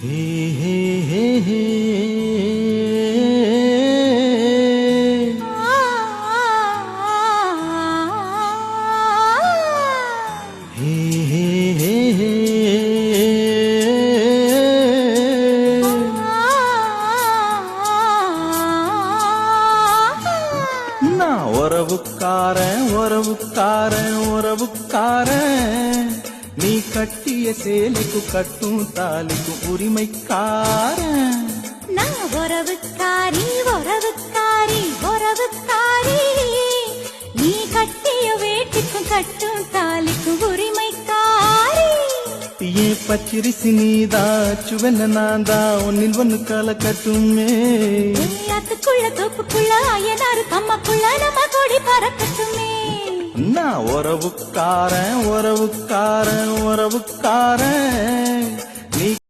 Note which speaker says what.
Speaker 1: ஹே ஹே ஹே ஹே உறவுக்காரன் உறவுக்காரன் உறவுக்காரன் நீ கட்டிய சேலைக்கு கட்டும் தாலிக்கும் உரிமைக்காரன்
Speaker 2: நான் உறவுக்காரி உறவுக்காரி உறவுக்காரி நீ கட்டிய வேட்டிக்கும் கட்டும் தாலிக்கும் உரிமைக்காரி
Speaker 1: ஏன் பச்சிரிசி நீதா சுவென்ன நான்தா ஒன்னில் ஒன்னு கால கட்டுமே
Speaker 2: அதுக்குள்ள தோப்புக்குள்ள அயனாரு கம்மக்குள்ள நம்ம கொடி பறக்கட்டுமே
Speaker 1: நான் உறவுக்காரன் உறவுக்காரன் உறவுக்காரன்